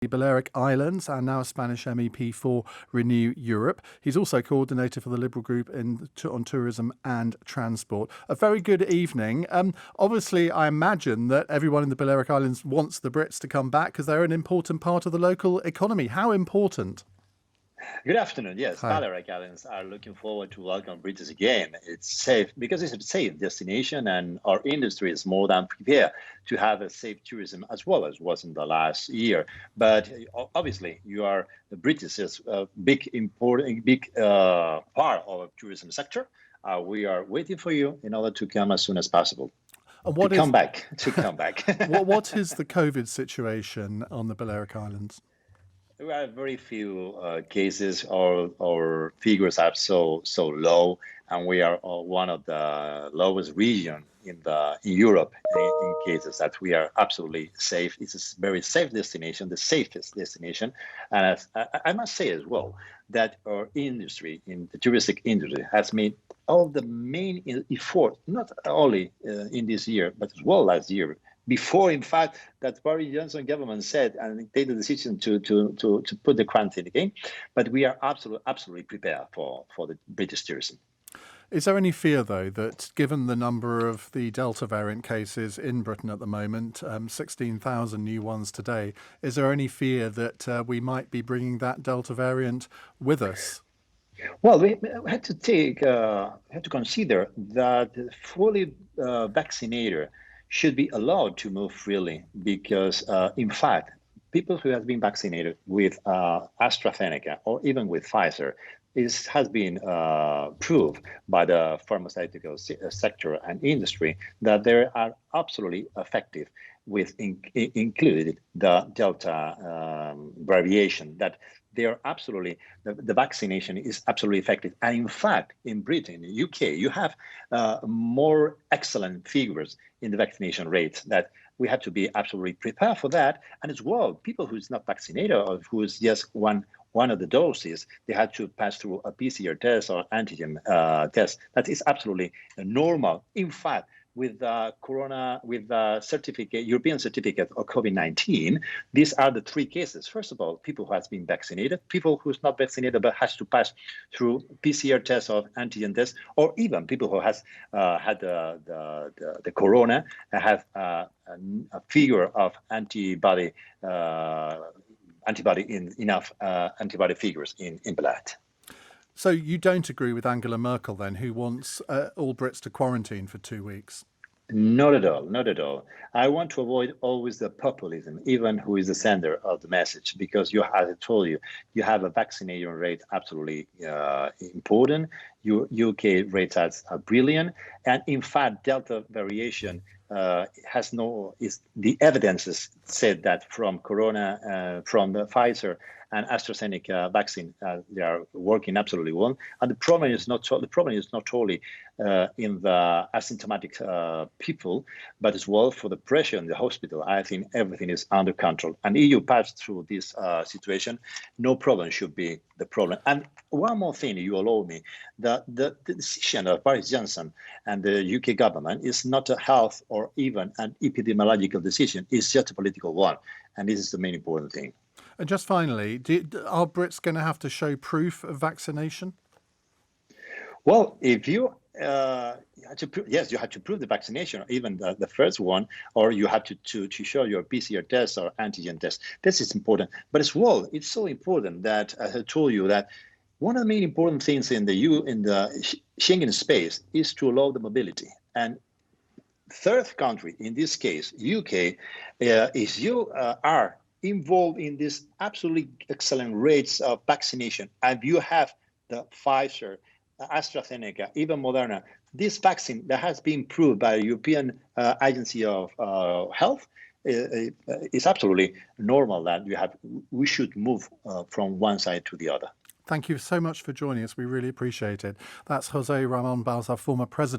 the Balearic Islands and now a Spanish MEP for Renew Europe. He's also coordinator for the Liberal group on tourism and transport. A very good evening. Obviously, I imagine that everyone in the Balearic Islands wants the Brits to come back because they're an important part of the local economy. How important? Good afternoon. Yes, Hi. Balearic Islands are looking forward to welcome British again. It's safe because it's a safe destination, and our industry is more than prepared to have a safe tourism as well as was in the last year. But obviously, the British is a big part of the tourism sector. We are waiting for you in order to come as soon as possible. And To come back. what is the COVID situation on the Balearic Islands? There are very few cases. Our figures are so low, and we are one of the lowest region in Europe in cases. That we are absolutely safe. It's a very safe destination, the safest destination. And I must say as well that our industry, in the touristic industry, has made all the main effort, not only in this year but as well last year. Before, in fact, that Boris Johnson government said and take the decision to put the quarantine again, but we are absolutely prepared for the British tourism. Is there any fear, though, that given the number of the Delta variant cases in Britain at the moment, 16,000 new ones today, is there any fear that we might be bringing that Delta variant with us? Well, we had to consider that fully vaccinated should be allowed to move freely because, in fact, people who have been vaccinated with AstraZeneca or even with Pfizer, has been proved by the pharmaceutical sector and industry that they are absolutely effective with included the Delta variation, that they are absolutely, the vaccination is absolutely effective. And in fact, in Britain, UK, you have more excellent figures in the vaccination rates that we have to be absolutely prepared for that. And as well, people who's not vaccinated or who's just one of the doses, they had to pass through a PCR test or antigen test. That is absolutely normal. In fact, with the certificate, European certificate of COVID-19, these are the three cases. First of all, people who has been vaccinated, people who's not vaccinated but has to pass through PCR test or antigen test, or even people who has had the corona and have a figure of antibody in enough antibody figures in blood. So you don't agree with Angela Merkel then, who wants all Brits to quarantine for 2 weeks? Not at all, not at all. I want to avoid always the populism, even who is the sender of the message, because as I told you, you have a vaccination rate absolutely important. Your UK rates are brilliant, and in fact, Delta variation the evidences said that from Corona, from the Pfizer and AstraZeneca vaccine, they are working absolutely well. And the problem is not only in the asymptomatic people, but as well for the pressure in the hospital. I think everything is under control. And EU passed through this situation. No problem should be the problem. And one more thing, you allow me, the decision of Boris Johnson and the UK government is not a health or even an epidemiological decision. It's just a political one. And this is the main important thing. And just finally, are Brits going to have to show proof of vaccination? Well, if you yes, you have to prove the vaccination, even the first one, or you have to show your PCR test or antigen test. This is important. But as well, it's so important that, as I told you, that one of the main important things in the Schengen space is to allow the mobility. And third country, in this case, UK, is you are involved in this absolutely excellent rates of vaccination, and you have the Pfizer, AstraZeneca, even Moderna, this vaccine that has been approved by the European Agency of Health, is absolutely normal that we should move from one side to the other. Thank you so much for joining us. We really appreciate it. That's José Ramón Bauzá, former president